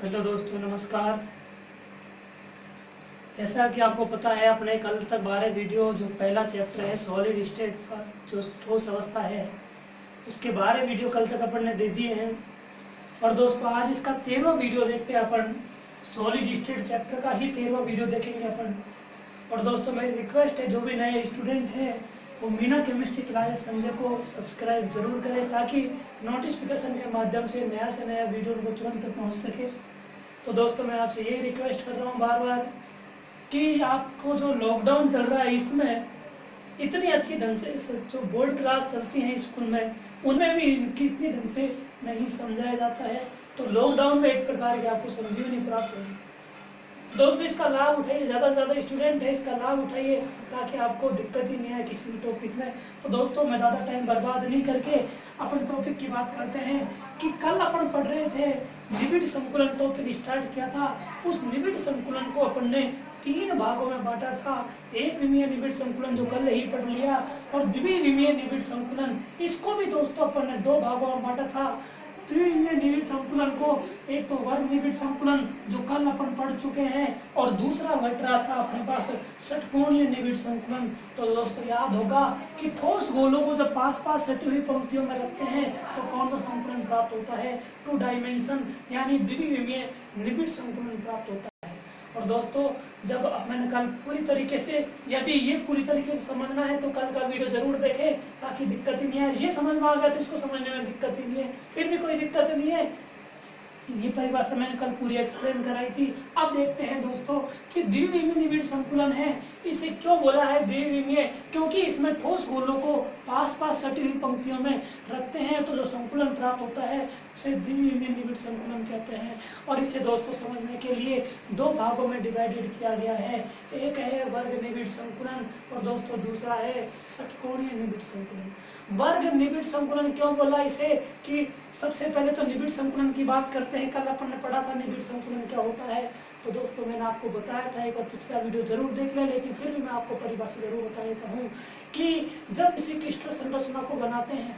Hello दोस्तों, नमस्कार। जैसा कि आपको पता है, अपने कल तक 12 वीडियो जो पहला चैप्टर है सॉलिड स्टेट जो ठोस अवस्था है, उसके 12 वीडियो कल तक अपन ने दे दिए हैं। और दोस्तों, आज इसका 13वां वीडियो देखते हैं अपन। सॉलिड स्टेट चैप्टर का ही 13वां वीडियो देखेंगे अपन। और दोस्तों, मेरी रिक्वेस्ट है, जो भी नए स्टूडेंट हैं वो मीना केमिस्ट्री क्लासेस संजय को सब्सक्राइब जरूर करें, ताकि नोटिफिकेशन के माध्यम से नया वीडियो उनको तुरंत पहुंच सके। तो दोस्तों, मैं आपसे यही रिक्वेस्ट कर रहा हूँ बार बार कि आपको जो लॉकडाउन चल रहा है, इसमें इतनी अच्छी ढंग से जो बोर्ड क्लास चलती हैं स्कूल में, उनमें भी इनकी इतनी ढंग से नहीं समझाया जाता है। तो लॉकडाउन में एक प्रकार की आपको समझी नहीं प्राप्त होगी। दोस्तों, इसका लाभ उठाइए, ज़्यादा से ज़्यादा स्टूडेंट है इसका लाभ उठाइए, ताकि आपको दिक्कत ही नहीं आए किसी भी टॉपिक में। तो दोस्तों, मैं ज़्यादा टाइम बर्बाद नहीं करके अपन टॉपिक की बात करते हैं कि कल अपन पढ़ रहे थे, निबिड़ संकुलन टॉपिक स्टार्ट किया था। उस निबिड़ संकुलन को अपन ने 3 भागों में बांटा था। एक विमीय निबिड़ संकुलन जो कल ही पढ़ लिया, और द्विविमीय निबिड़ संकुलन, इसको भी दोस्तों अपन ने 2 भागों में बांटा था। द्विविमीय निबिड़ संकुलन को एक तो वर्ग निबिड़ संकुलन जो कल अपन पढ़ चुके हैं, और दूसरा घट रहा था अपने पास षटकोणीय निबिड़ संकुलन। तो दोस्तों, याद होगा कि ठोस गोलों को जब पास पास सटी हुई पंक्तियों में रखते हैं तो कौन सा संकुलन प्राप्त होता है? 2 डायमेंशन यानी द्विविमीय निबिड़ संकुलन प्राप्त होता है। और दोस्तों, जब मैंने कल पूरी तरीके से, यदि ये पूरी तरीके से समझना है तो कल का वीडियो जरूर देखें, ताकि दिक्कत ही नहीं है। ये समझ में आ गया तो इसको समझने में दिक्कत ही नहीं है, फिर भी कोई दिक्कत नहीं है। ये परिभाषा मैंने कल पूरी एक्सप्लेन कराई थी। अब देखते हैं दोस्तों कि द्विविमीय निबिड़ संकुलन है, इसे क्यों बोला है द्विविमीय? क्योंकि इसमें ठोस गोलों को पास पास सटी हुई पंक्तियों में रखते हैं, तो जो संकुलन प्राप्त होता है उसे द्विविमीय निबिड़ संकुलन कहते हैं। और इसे दोस्तों समझने के लिए 2 भागों में डिवाइडेड किया गया है। एक है वर्ग निबिड़ संकुलन, और दोस्तों दूसरा है षटकोणीय निबिड़ संकुलन। वर्ग निबिड़ संकुलन क्यों बोला इसे? कि सबसे पहले तो निबिड़ संकुलन की बात करते हैं। कल अपन ने पढ़ा था निबिड़ संकुलन क्या होता है। तो दोस्तों, मैंने आपको बताया था, एक बार पिछला वीडियो जरूर देख लें, लेकिन फिर भी मैं आपको परिभाषा जरूर बता देता हूँ कि जब किसी क्रिस्टल संरचना को बनाते हैं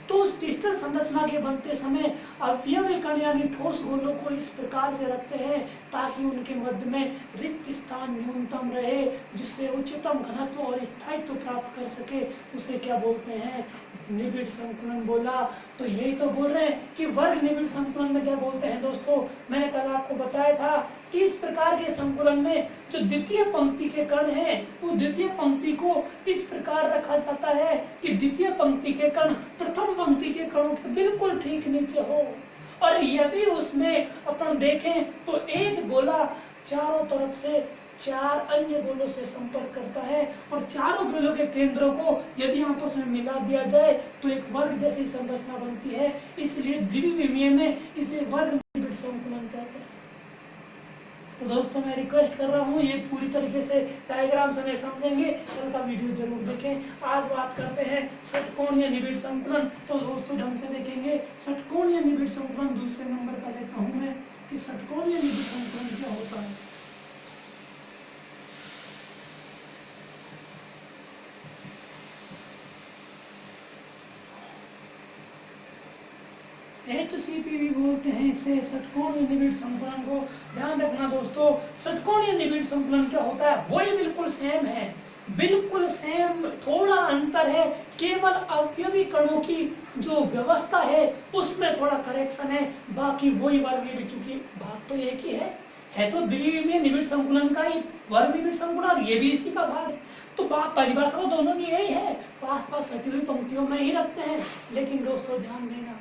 तो उस क्रिस्टल संरचना के बनते समय अवयवी कण यानी ठोस गोलों को इस प्रकार से रखते हैं ताकि उनके मध्य में रिक्त स्थान न्यूनतम रहे, जिससे उच्चतम घनत्व और स्थायित्व प्राप्त कर सके। उसे क्या बोलते हैं? निबिड़ संकुलन बोला। तो यही तो बोल रहे हैं कि वर्ग निबिड़ संकुलन में क्या बोलते हैं दोस्तों? मैंने कल आपको बताया था कि इस प्रकार के संकुलन में जो द्वितीय पंक्ति के कण हैं, वो द्वितीय पंक्ति को इस प्रकार रखा जाता है कि द्वितीय पंक्ति के कण प्रथम पंक्ति के कणों के बिल्कुल ठीक नीचे हो। और यदि उसमें अपन देखें तो एक गोला चारों तरफ से 4 अन्य गोलों से संपर्क करता है, और चारों गोलों के केंद्रों को यदि आपस में मिला दिया जाए तो एक वर्ग जैसी संरचना बनती है। इसलिए द्विविमीय में इसे वर्ग निबिड़ संकुलन कहते हैं। तो दोस्तों, मैं रिक्वेस्ट कर रहा हूँ, ये पूरी तरीके से डायग्राम से नहीं समझेंगे, कल का वीडियो जरूर देखें। आज बात करते हैं षटकोणीय निबिड़ संकुलन। तो दोस्तों, ढंग से देखेंगे। षटकोणीय निबिड़ संकुलन दूसरे नंबर का लेता हूँ मैं कि षटकोणीय निबिड़ संकुलन क्या होता है। HCP भी बोलते हैं इसे, षटकोणीय निबिड़ संकुलन को। ध्यान रखना दोस्तों, षटकोणीय निबिड़ संकुलन क्या होता है? वही बिल्कुल सेम है, बिल्कुल सेम, थोड़ा अंतर है, केवल अवयवी कणों की जो व्यवस्था है उसमें थोड़ा करेक्शन है, बाकी वही वर्ग निबिड़, क्योंकि भाग तो एक ही है तो द्विविमीय निबिड़ संकुलन का ही वर्ग निबिड़ संकुलन, ये भी इसी का भाग है। तो परिभाषा तो दोनों की यही है, पास पास सटी हुई पंक्तियों में ही रखते हैं। लेकिन दोस्तों, ध्यान देना,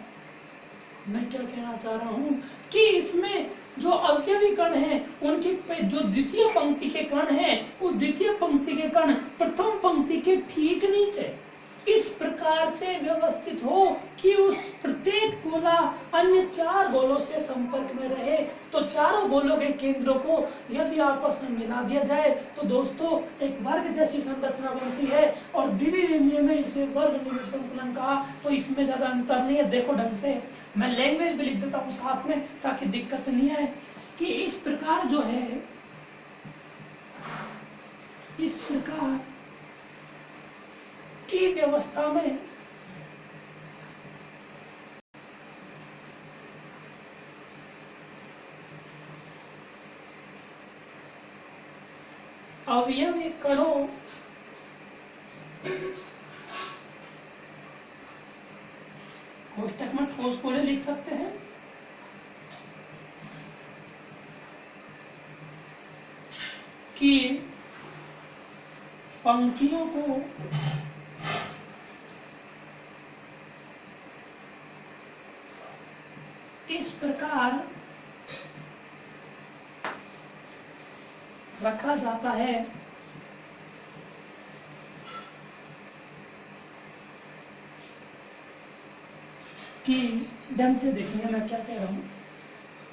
मैं क्या कहना चाह रहा हूँ कि इसमें जो अवयवी कण हैं, उनकी जो द्वितीय पंक्ति के कण हैं, उस द्वितीय पंक्ति के कण प्रथम पंक्ति के ठीक नीचे इस प्रकार से व्यवस्थित हो कि उस प्रत्येक गोला अन्य 4 गोलों से संपर्क में रहे। तो चारों गोलों के केंद्रों को यदि आपस में मिला दिया जाए तो दोस्तों एक वर्ग जैसी संरचना बनती है, और द्विविमीय में इसे वर्ग निबिड़ संकुलन कहा। तो इसमें ज्यादा अंतर नहीं है। देखो ढंग से, मैं लैंग्वेज भी लिख देता हूँ साथ में ताकि दिक्कत नहीं आए, कि इस प्रकार जो है, इस प्रकार की व्यवस्था में अवयवी कणों कोष्टक में ठोस गोले लिख सकते हैं कि पंक्तियों को इस प्रकार रखा जाता है कि ढंग से देखेंगे मैं क्या कह रहा हूं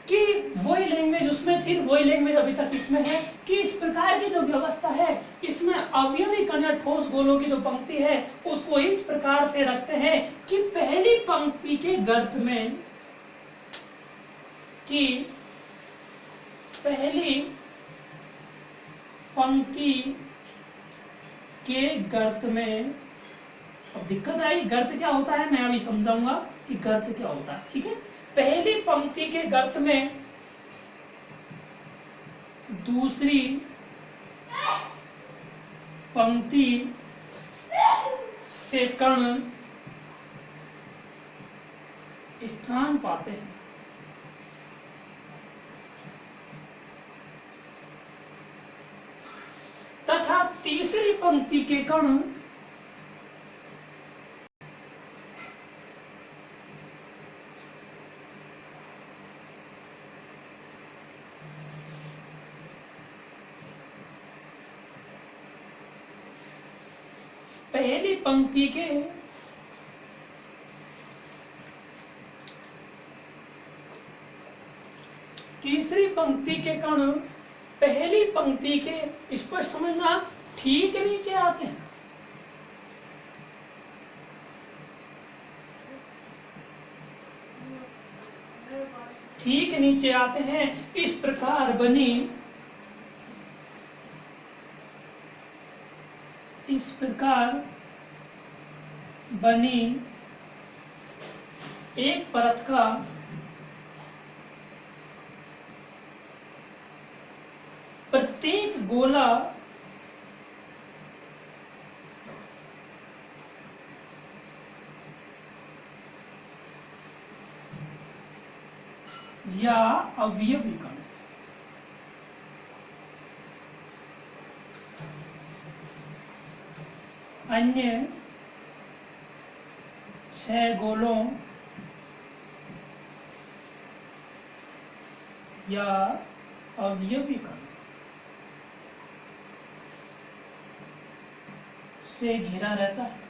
कि वही लैंग्वेज उसमें थी, वही लैंग्वेज अभी तक इसमें है कि इस प्रकार की जो व्यवस्था है इसमें अवयवी कण या ठोस गोलों की जो पंक्ति है उसको इस प्रकार से रखते हैं कि पहली पंक्ति के गर्त में कि पहली पंक्ति के गर्त में, अब दिक्कत आई गर्त क्या होता है मैं अभी समझाऊंगा कि गर्त क्या होता है, ठीक है। पहली पंक्ति के गर्त में दूसरी पंक्ति से कण स्थान पाते हैं तथा तीसरी पंक्ति के कण पहली पंक्ति के तीसरी पंक्ति के कण पहली पंक्ति के स्पष्ट समझना ठीक नीचे आते हैं। ठीक नीचे आते हैं। इस प्रकार बनी एक परत का प्रत्येक गोला या अवयवी कण अन्य 6 गोलों या अवयवी कण से घिरा रहता है।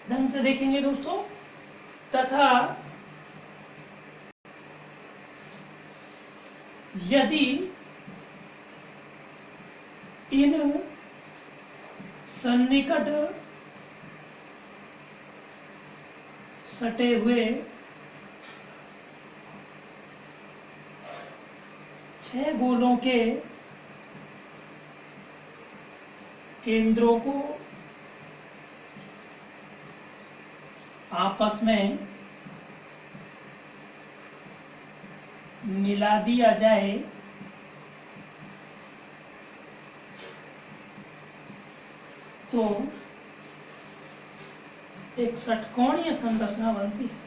ढंग से देखेंगे दोस्तों। तथा यदि इन सन्निकट सटे हुए 6 गोलों के केंद्रों को आपस में मिला दिया जाए तो एक षटकोणीय संरचना बनती है।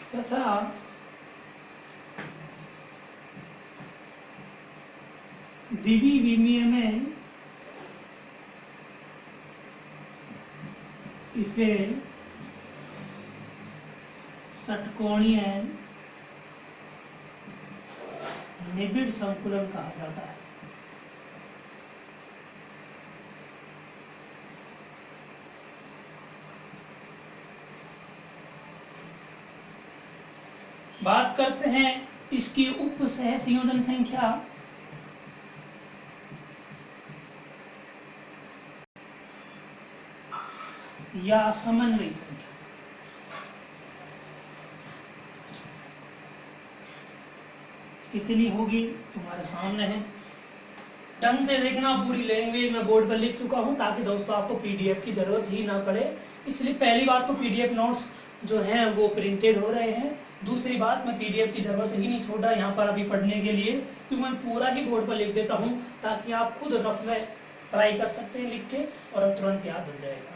तथा द्विवी विमीय में इसे षटकोणीय निबिड़ संकुलन कहा जाता है। बात करते हैं इसकी उप सह संयोजन संख्या। या समन्वयी संख्या। कितनी होगी तुम्हारे सामने है, ढंग से देखना। पूरी लैंग्वेज में बोर्ड पर लिख चुका हूं ताकि दोस्तों आपको पीडीएफ की जरूरत ही ना पड़े। इसलिए पहली बात तो पीडीएफ नोट्स जो हैं वो प्रिंटेड हो रहे हैं। दूसरी बात, मैं पीडीएफ की जरूरत ही नहीं छोड़ा यहाँ पर अभी पढ़ने के लिए, क्योंकि मैं पूरा ही बोर्ड पर लिख देता हूँ ताकि आप खुद रफ में ट्राई कर सकते हैं लिख के और अब तुरंत याद हो जाएगा।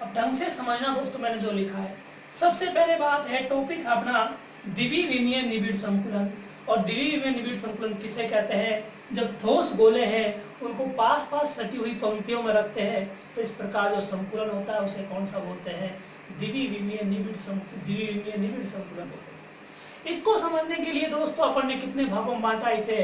अब ढंग से समझना दोस्तों मैंने जो लिखा है। सबसे पहले बात है टॉपिक अपना द्विविमीय निबिड़ संकुलन। और द्विविमीय निबिड़ संकुलन किसे कहते हैं? जब ठोस गोले हैं उनको पास पास सटी हुई पंक्तियों में रखते हैं तो इस प्रकार जो संकुलन होता है उसे कौन सा बोलते हैं? द्विविमीय निबिड़ संकुलन बोलते हैं। इसको समझने के लिए दोस्तों अपन ने कितने भागों में बांटा इसे?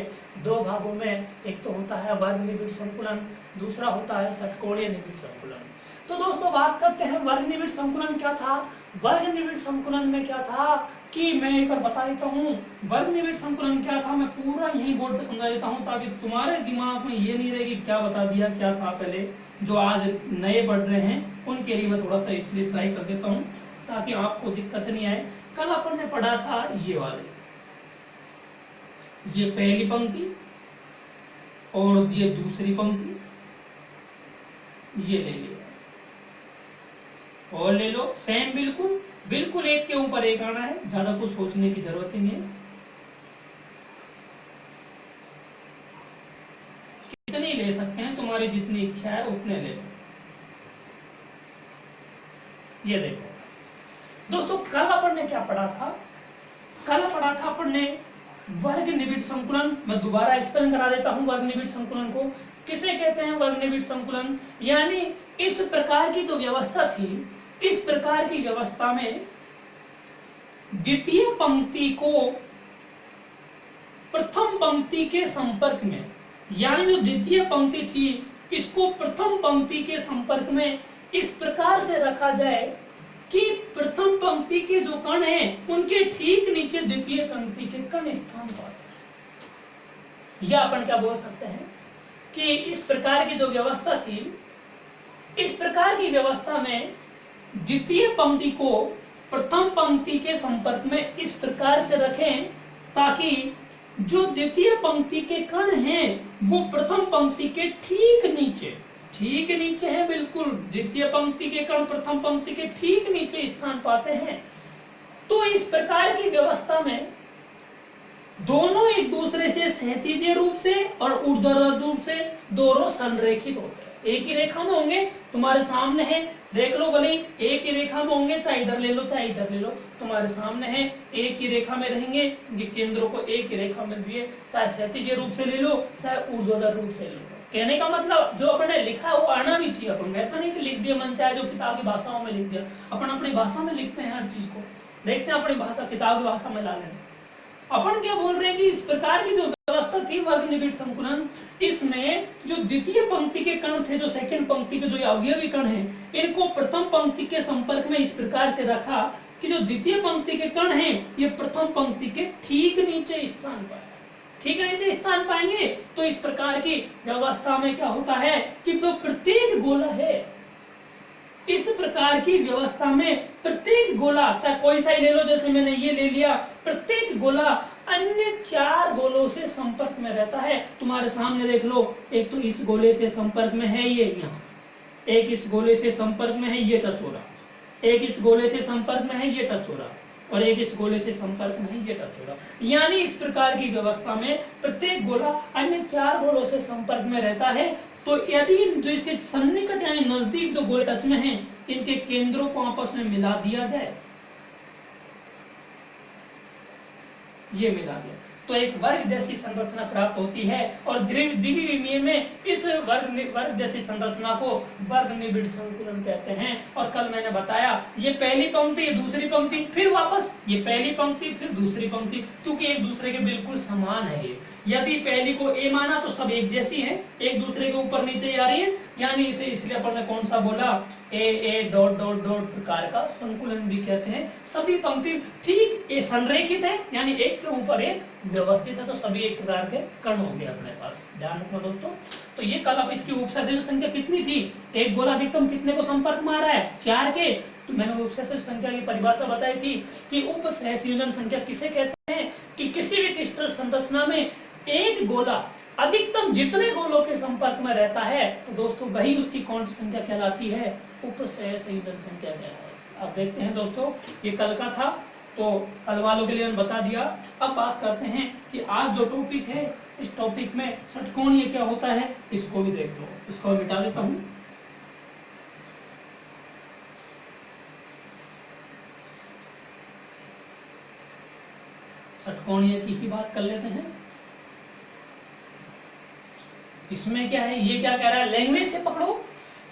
दो भागों में। एक तो होता है वर्ग निबिड़ संकुलन, दूसरा होता है षटकोणीय निबिड़ संकुलन। तो दोस्तों बात करते हैं वर्ग निबिड़ संकुलन क्या था। वर्ग निबिड़ संकुलन में क्या था कि मैं एक बार बता देता हूँ। वर्ग निबिड़ संकुलन क्या था मैं पूरा यही बोर्ड पे समझा देता हूँ ताकि तुम्हारे दिमाग में ये नहीं रहे कि क्या बता दिया क्या था पहले। जो आज नए पढ़ रहे हैं उनके लिए मैं थोड़ा सा इसलिए ट्राई कर देता हूँ ताकि आपको दिक्कत नहीं आए। कल अपन ने पढ़ा था ये वाले, ये पहली पंक्ति और ये दूसरी पंक्ति, ये ले लिया और ले लो सेम बिल्कुल बिल्कुल एक के ऊपर एक आना है, ज्यादा कुछ सोचने की जरूरत ही नहीं है। कितनी ले सकते हैं, तुम्हारी जितनी इच्छा है उतने ले लो। ये देखो दोस्तों कल अपन ने क्या पढ़ा था? कल पढ़ा था अपन ने वर्ग निबिड़ संकुलन। मैं दोबारा एक्सप्लेन करा देता हूं वर्ग निबिड़ संकुलन को किसे कहते हैं। वर्ग निबिड़ संकुलन यानी इस प्रकार की जो व्यवस्था थी, इस प्रकार की व्यवस्था में द्वितीय पंक्ति को प्रथम पंक्ति के संपर्क में, यानी जो द्वितीय पंक्ति थी इसको प्रथम पंक्ति के संपर्क में इस प्रकार से रखा जाए कि प्रथम पंक्ति के जो कण हैं उनके ठीक नीचे द्वितीय पंक्ति के कण स्थान पाते हैं। या अपन क्या बोल सकते हैं कि इस प्रकार की जो व्यवस्था थी, इस प्रकार की व्यवस्था में द्वितीय पंक्ति को प्रथम पंक्ति के संपर्क में इस प्रकार से रखें ताकि जो द्वितीय पंक्ति के कण हैं वो प्रथम पंक्ति के ठीक नीचे हैं। बिल्कुल द्वितीय पंक्ति के कण प्रथम पंक्ति के ठीक नीचे स्थान पाते हैं। तो इस प्रकार की व्यवस्था में दोनों एक दूसरे से सहतीजे रूप से और ऊर्ध्वाधर रूप से दोनों संरेखित होते हैं। एक ही रेखा में होंगे, तुम्हारे सामने है, देख लो भले एक ही रेखा में होंगे, चाहे इधर ले लो चाहे इधर ले लो, तुम्हारे सामने है, एक ही रेखा में रहेंगे। ये केंद्रों को एक ही रेखा में दिए, चाहे क्षैतिज रूप से ले लो चाहे ऊर्ध्वाधर रूप से ले लो। कहने का मतलब जो अपन ने लिखा है वो आना भी चाहिए अपन। ऐसा नहीं कि लिख दिया मन चाहे जो किताब की भाषाओं में लिख दिया। अपन अपनी भाषा में लिखते हैं, हर चीज को देखते हैं अपनी भाषा किताब की भाषा में ला लें। अपन क्या बोल रहे हैं कि इस प्रकार की जो व्यवस्था थी वर्ग निबिड़ संकुलन, इसमें जो द्वितीय पंक्ति के कण थे, जो सेकंड पंक्ति के जो अवयवी कण हैं, इनको प्रथम पंक्ति के संपर्क में इस प्रकार से रखा कि जो द्वितीय पंक्ति के कण हैं ये प्रथम पंक्ति के ठीक नीचे स्थान पाए, ठीक नीचे स्थान पाएंगे। तो इस प्रकार की व्यवस्था में क्या होता है कि जो प्रत्येक गोला है, इस प्रकार की व्यवस्था में प्रत्येक गोला, चाहे कोई सा ही ले लो, जैसे मैंने ये ले लिया, प्रत्येक गोला अन्य चार गोलों से संपर्क में रहता है। तुम्हारे सामने देख लो, एक तो इस गोले से संपर्क में है ये यहाँ, एक इस गोले से संपर्क में है ये टच हो रहा, एक इस गोले से संपर्क में है ये टच हो रहा, और एक इस गोले से संपर्क में है ये टच हो रहा। यानी इस प्रकार की व्यवस्था में प्रत्येक गोला अन्य चार गोलों से संपर्क में रहता है। तो यदि जो इसके सन्निकट यानी नजदीक जो गोले टच में हैं, इनके केंद्रों को आपस में मिला दिया जाए, ये मिला दिया तो एक वर्ग जैसी संरचना प्राप्त होती है। और द्विविमीय में इस वर्ग जैसी संरचना को वर्ग निबिड़ संकुलन कहते हैं। और कल मैंने बताया ये पहली पंक्ति, ये दूसरी पंक्ति, फिर वापस ये पहली पंक्ति, फिर दूसरी पंक्ति, क्योंकि एक दूसरे के बिल्कुल समान है ये। यदि पहली को ए माना तो सब एक जैसी है, एक दूसरे के ऊपर नीचे आ रही है, यानी इसे इसलिए अपन ने कौन सा बोला, ए डॉट डॉट डॉट प्रकार का संकुलन भी कहते हैं। सभी पंक्ति ठीक ये संरेखित है, यानी एक के ऊपर एक व्यवस्थित है, तो सभी एक प्रकार के कण हो गए अपने पास। ध्यान रखना दोस्तों। तो ये कल अब इसकी उपसहसंयोजक संख्या कितनी थी, एक गोला अधिकतम कितने को संपर्क में आ रहा है, 4 के। तो मैंने उपसहसंयोजक संख्या की परिभाषा बताई थी कि उपसहसंयोजन संख्या किसे कहते हैं कि किसी भी क्रिस्टल संरचना में एक गोला अधिकतम जितने गोलों के संपर्क में रहता है, तो दोस्तों वही उसकी कौन सी संख्या कहलाती है, उपसहसंयोजन संख्या कहलाती है। अब देखते हैं दोस्तों, ये कल का था तो कल वालों के लिए मैंने बता दिया। अब बात करते हैं कि आज जो टॉपिक है, इस टॉपिक में षटकोणीय क्या होता है, इसको भी देख लो। इसको मिटा देता हूं। षटकोणीय की ही बात कर लेते हैं। इसमें क्या है, ये क्या कह रहा है, लैंग्वेज से पकड़ो।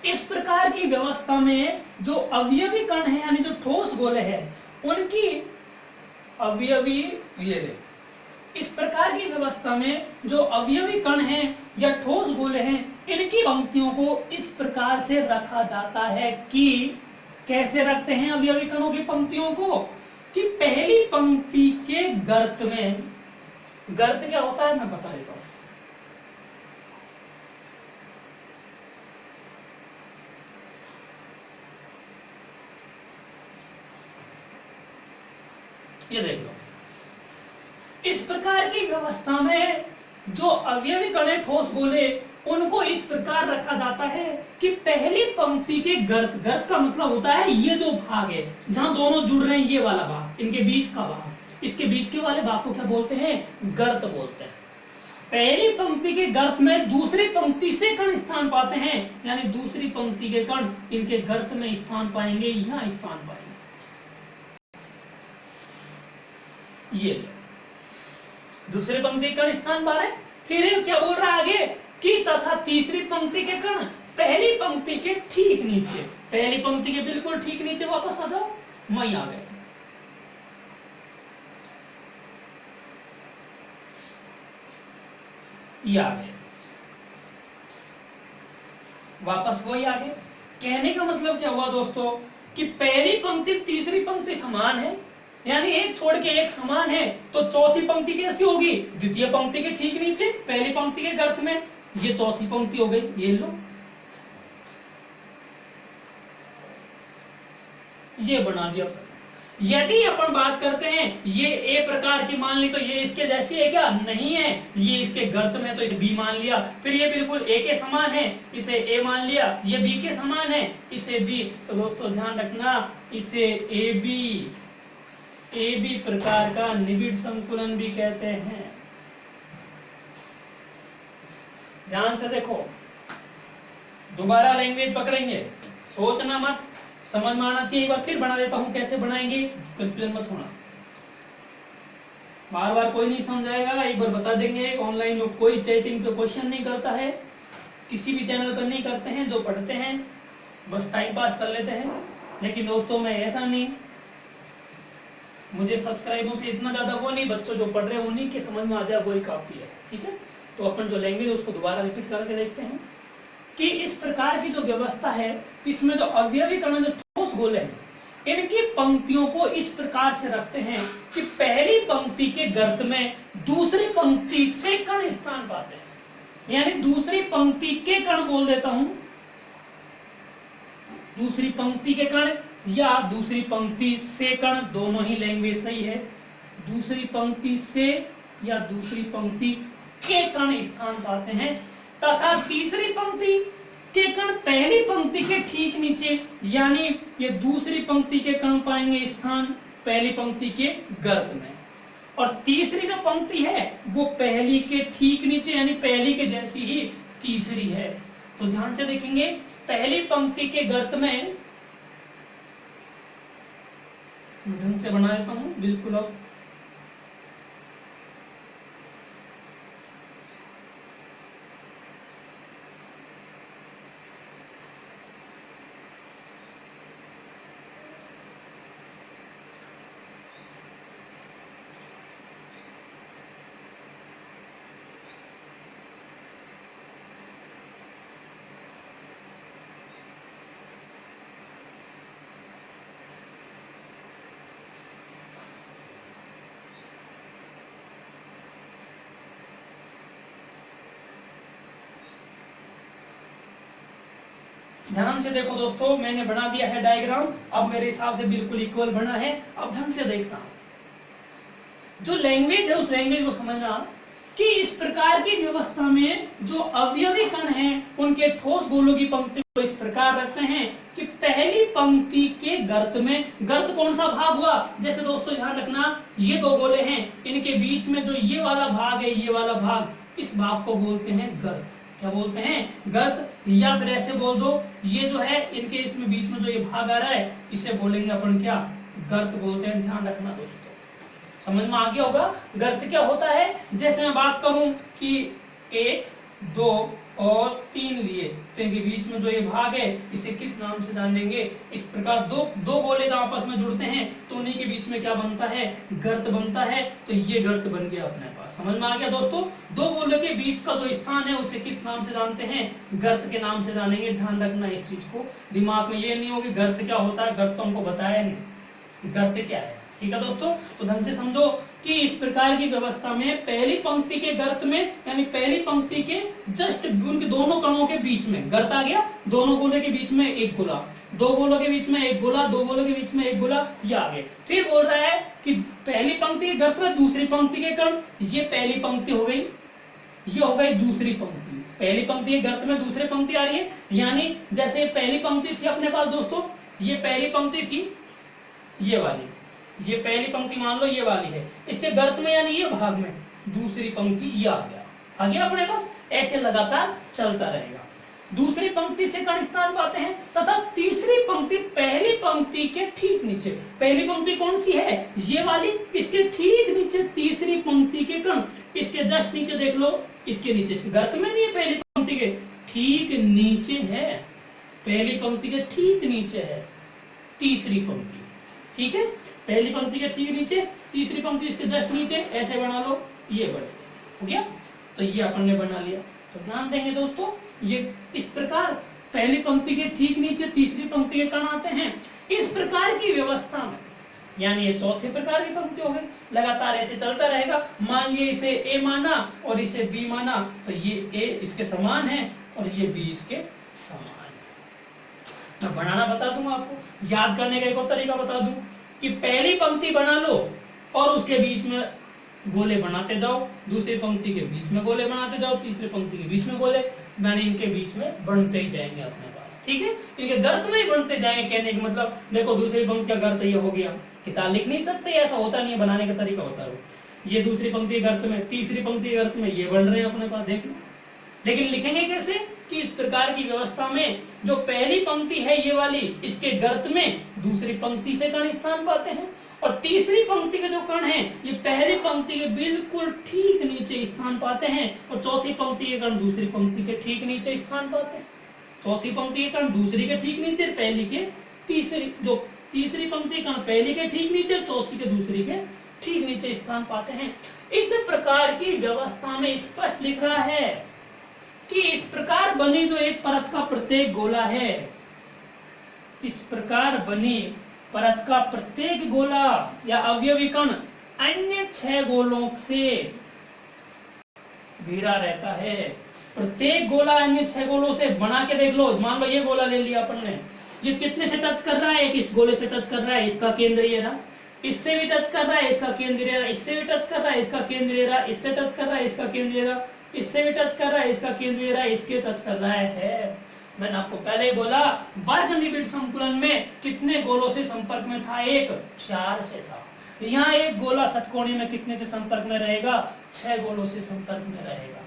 इस प्रकार की व्यवस्था में जो अवयवी कण है यानी जो ठोस गोले हैं उनकी अवयवी, ये इस प्रकार की व्यवस्था में जो अवयवी कण हैं या ठोस गोले हैं, इनकी पंक्तियों को इस प्रकार से रखा जाता है कि कैसे रखते हैं अवयवी कणों की पंक्तियों को, कि पहली पंक्ति के गर्त में, गर्त क्या होता है मैं बता देता हूं। ये देख लो, इस प्रकार की व्यवस्था में जो अवयवी कण है ठोस गोले, उनको इस प्रकार रखा जाता है कि पहली पंक्ति के गर्त, गर्त का मतलब होता है ये जो भाग है जहां दोनों जुड़ रहे हैं, ये वाला भाग, इनके बीच का भाग, इसके बीच के वाले भाग को क्या बोलते हैं, गर्त बोलते हैं। पहली पंक्ति के गर्त में दूसरी पंक्ति से कण स्थान पाते हैं, यानी दूसरी पंक्ति के कण इनके गर्त में स्थान पाएंगे, यहां स्थान पाएंगे। ये दूसरी पंक्ति कण स्थान पा रहे, फिर क्या बोल रहा है आगे कि तथा तीसरी पंक्ति के कण पहली पंक्ति के ठीक नीचे, पहली पंक्ति के बिल्कुल ठीक नीचे, वापस आ जाओ, मई आ गए, ये आ गए, वापस वही आ गए। कहने का मतलब क्या हुआ दोस्तों कि पहली पंक्ति तीसरी पंक्ति समान है, यानी एक छोड़ के एक समान है, तो चौथी पंक्ति कैसी होगी, द्वितीय पंक्ति के ठीक नीचे पहली पंक्ति के गर्त में, ये चौथी पंक्ति हो गई, ये लो, ये बना दिया। यदि अपन बात करते हैं ये ए प्रकार की मान ली, तो ये इसके जैसी है क्या, नहीं है, ये इसके गर्त में, तो इसे बी मान लिया। फिर ये बिल्कुल ए के समान है, इसे ए मान लिया। ये बी के समान है, इसे बी। तो दोस्तों ध्यान रखना, इसे ए बी प्रकार का निबिड़ संकुलन भी कहते हैं। ध्यान से देखो, दोबारा लैंग्वेज पकड़ेंगे, सोचना मत, समझ में आना चाहिए। एक बार फिर बना देता हूं, कैसे बनाएंगे, कंफ्यूजन मत होना, बार बार कोई नहीं समझाएगा, एक बार बता देंगे। ऑनलाइन में कोई चैटिंग पे क्वेश्चन नहीं करता है, किसी भी चैनल पर नहीं करते हैं, जो पढ़ते हैं बस टाइम पास कर लेते हैं। लेकिन दोस्तों मैं ऐसा नहीं, मुझे सब्सक्राइबों से इतना ज्यादा वो नहीं, बच्चों जो पढ़ रहे हैं उन्हीं के समझ में आ जाए वही काफी है, ठीक है। तो अपन जो लैंग्वेज उसको दोबारा रिपीट करके देखते हैं कि इस प्रकार की जो व्यवस्था है, इसमें जो अवयवी कण जो ठोस गोले हैं, इनकी पंक्तियों को इस प्रकार से रखते हैं कि पहली पंक्ति के गर्त में दूसरी पंक्ति से कण स्थान पाते हैं, यानी दूसरी पंक्ति के कण बोल देता हूं, दूसरी पंक्ति के कण या दूसरी पंक्ति से कण, दोनों ही लैंग्वेज सही है। दूसरी पंक्ति से या दूसरी पंक्ति के कण स्थान पाते हैं, तथा तीसरी पंक्ति के कण पहली पंक्ति के ठीक नीचे, यानी ये दूसरी पंक्ति के कण पाएंगे स्थान पहली पंक्ति के गर्त में। और तीसरी जो पंक्ति है वो पहली के ठीक नीचे, यानी पहली के जैसी ही तीसरी है। तो ध्यान से देखेंगे, पहली पंक्ति के गर्त में ढंग से बना देता हूं बिल्कुल। अब ध्यान से देखो दोस्तों, मैंने बना दिया है डायग्राम, अब मेरे हिसाब से बिल्कुल इक्वल बना है। अब ढंग से देखना, जो लैंग्वेज है उस लैंग्वेज को समझना कि इस प्रकार की व्यवस्था में जो अवयवी कण हैं उनके ठोस गोलों की पंक्ति को इस प्रकार रखते हैं कि पहली पंक्ति के गर्त में, गर्त कौन सा भाग हुआ, जैसे दोस्तों ध्यान रखना, ये दो गोले हैं, इनके बीच में जो ये वाला भाग है, ये वाला भाग, इस भाग को बोलते हैं गर्त। क्या बोलते हैं? गर्त। या फिर ऐसे बोल दो, ये जो है इनके इसमें बीच में जो ये भाग आ रहा है, इसे बोलेंगे अपन क्या? गर्त बोलते हैं। ध्यान रखना दोस्तों, समझ में आ गया होगा। गर्त क्या होता है? जैसे मैं बात करूं कि 1, 2 और 3 लिए, तो इनके बीच में जो ये भाग है इसे किस नाम से जान लेंगे? इस प्रकार दो गोले जब आपस में जुड़ते हैं तो उन्हीं के बीच में क्या बनता है? गर्त बनता है। तो ये गर्त बन गया अपने पास। समझ में आ गया दोस्तों? दो गोलों के बीच का जो स्थान है उसे किस नाम से जानते हैं? गर्त के नाम से जानेंगे। ध्यान रखना इस चीज को, दिमाग में ये नहीं होगी गर्त क्या होता है, गर्त तो हमको बताया नहीं गर्त क्या है। ठीक है दोस्तों, तो ढंग से समझो कि इस प्रकार की व्यवस्था में पहली पंक्ति के गर्त में, यानी पहली पंक्ति के जस्ट उनके दोनों कणों के बीच में गर्त आ गया, दोनों गोले के बीच में एक गोला, दो गोलों के बीच में एक गोला, दो गोलों के बीच में एक गोला, ये आ गए। फिर बोल रहा है कि पहली पंक्ति के गर्त में दूसरी पंक्ति के कण, ये पहली पंक्ति हो गई, ये हो गई दूसरी पंक्ति। पहली पंक्ति के गर्त में दूसरी पंक्ति आ रही है, यानी जैसे पहली पंक्ति थी अपने पास दोस्तों, ये पहली पंक्ति थी, ये वाली, ये पहली पंक्ति मान लो ये वाली है, इसके गर्त में यानी ये भाग में दूसरी पंक्ति ये आ गया अपने पास। ऐसे लगातार चलता रहेगा। दूसरी पंक्ति से कण स्थान पाते हैं तथा तीसरी पंक्ति पहली पंक्ति के ठीक नीचे, पहली पंक्ति कौन सी है? ये वाली, इसके ठीक नीचे तीसरी पंक्ति के कण, इसके जस्ट नीचे देख लो, इसके नीचे, इसके गर्त में नहीं है, पहली पंक्ति के ठीक नीचे है, पहली पंक्ति के ठीक नीचे है तीसरी पंक्ति। ठीक है, पहली पंक्ति के ठीक नीचे, तीसरी पंक्ति इसके जस्ट नीचे, ऐसे बना लो, ये बढ़ हो गया। तो ये अपन ने बना लिया। तो ध्यान देंगे दोस्तों, ये इस प्रकार पहली पंक्ति के ठीक नीचे तीसरी पंक्ति के कण आते हैं। इस प्रकार की व्यवस्था में, यानी ये चौथे प्रकार की पंक्ति हो गई, लगातार ऐसे चलता रहेगा। मान लिया इसे ए माना और इसे बी माना, तो ये ए इसके समान है और ये बी इसके समान है। मैं बनाना बता दूंगा आपको, याद करने का एक और तरीका बता दूं कि पहली पंक्ति बना लो और उसके बीच में गोले बनाते जाओ, दूसरी पंक्ति के बीच में गोले बनाते जाओ, तीसरी पंक्ति के बीच में गोले, मैंने इनके बीच में बनते ही जाएंगे अपने पास। ठीक है, इनके गर्त में ही बनते जाएंगे। कहने का मतलब देखो, दूसरी पंक्ति का गर्त ये हो गया, किताब लिख नहीं सकते, ऐसा होता नहीं है, बनाने का तरीका होता है। ये दूसरी पंक्ति गर्त में, तीसरी पंक्ति गर्त में, ये बन रहे हैं अपने पास, देख लो। लेकिन लिखेंगे कैसे? कि इस प्रकार की व्यवस्था में जो पहली पंक्ति है ये वाली, इसके गर्त में दूसरी पंक्ति से कण स्थान पाते हैं, और तीसरी पंक्ति के जो कण हैं ये पहली पंक्ति के बिल्कुल ठीक नीचे स्थान पाते हैं, और चौथी पंक्ति के कण दूसरी पंक्ति के ठीक नीचे स्थान पाते हैं। चौथी पंक्ति के कण दूसरी के ठीक नीचे, पहली के तीसरी, जो तीसरी पंक्ति कण पहली के ठीक नीचे, चौथी के दूसरी के ठीक नीचे स्थान पाते हैं। इस प्रकार की व्यवस्था में स्पष्ट लिख रहा है कि इस प्रकार बनी जो एक परत का प्रत्येक गोला है, इस प्रकार बनी परत का प्रत्येक गोला या अवयवी कण अन्य 6 गोलों से घिरा रहता है। प्रत्येक गोला अन्य 6 गोलों से, बना के देख लो। मान लो ये गोला ले लिया अपन ने, जिस कितने से टच कर रहा है? एक इस गोले से टच कर रहा है, इसका केंद्र ये रहा, इससे भी टच कर रहा है, इसका केंद्र ये रहा, इससे भी टच कर रहा है, इसका केंद्र ये रहा, इससे टच कर रहा है, इसका केंद्र ये रहा, इससे भी टच कर रहा है, इसका केंद्र ये रहा, इसके टच कर रहा है। मैंने आपको पहले ही बोला, वर्ग निबिड़ संकुलन में कितने गोलों से संपर्क में था? 1, 4 से था। यहाँ एक गोला षटकोणी में कितने से संपर्क में रहेगा? 6 गोलों से संपर्क में रहेगा।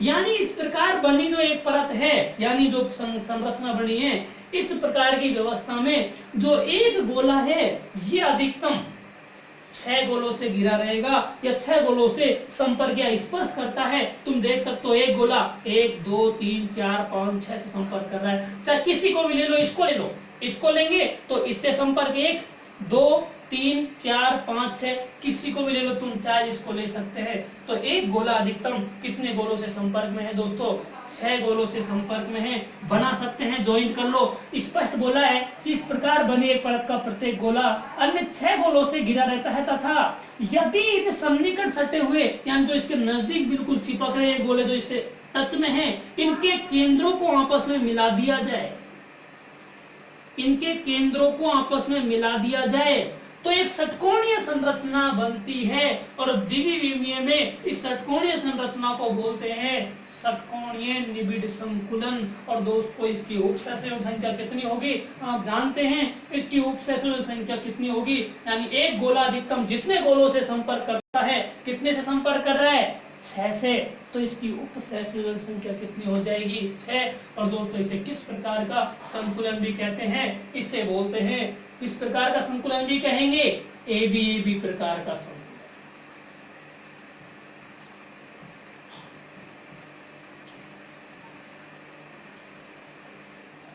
यानी इस प्रकार बनी जो एक परत है, यानी जो संरचना बनी है, इस प्रकार की व्यवस्था में जो एक गोला है ये अधिकतम 6 गोलों से घिरा रहेगा, या 6 गोलों से संपर्क या स्पर्श करता है। तुम देख सकते हो एक गोला 1, 2, 3, 4, 5, 6 से संपर्क कर रहा है। चाहे किसी को भी ले लो, इसको ले लो, इसको लेंगे तो इससे संपर्क 1, 2, 3, 4, 5, 6, किसी को भी ले लो तुम, चाहे इसको ले सकते हैं। तो एक गोला अधिकतम कितने गोलों से संपर्क में है दोस्तों? 6 गोलों से संपर्क में है। बना सकते हैं, ज्वाइन कर लो। स्पष्ट बोला है कि इस प्रकार बनी एक परत का प्रत्येक गोला अन्य 6 गोलों से घिरा रहता है, तथा यदि इन सन्निकट सटे हुए, यानी जो इसके नजदीक बिल्कुल चिपक रहे हैं गोले, जो इससे टच में हैं, इनके केंद्रों को आपस में मिला दिया जाए, इनके केंद्रों को आपस में मिला दिया जाए तो एक षटकोणीय संरचना बनती है, और द्विविमीय में इस षटकोणीय संरचना को बोलते हैं षटकोणीय निबिड़ संकुलन। और दोस्तों इसकी उपसंयोजन संख्या कितनी होगी आप जानते हैं, इसकी उपसंयोजन संख्या कितनी होगी, यानी एक गोला अधिकतम जितने गोलों से संपर्क करता है, कितने से संपर्क कर रहा है 6 से, तो इसकी उपसंयोजन संख्या कितनी हो जाएगी 6। और दोस्तों इसे किस प्रकार का संकुलन भी कहते हैं, इससे बोलते हैं इस प्रकार का संकुलन भी कहेंगे ए बी प्रकार का संकुलन,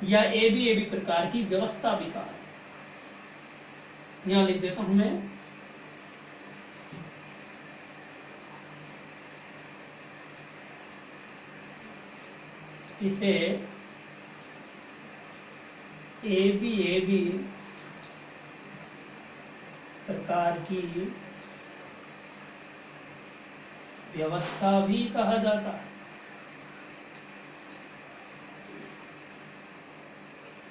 या ए बी प्रकार की व्यवस्था भी कहा। यहां लिख देता हूं मैं, इसे ए बी प्रकार की व्यवस्था भी कहा जाता है।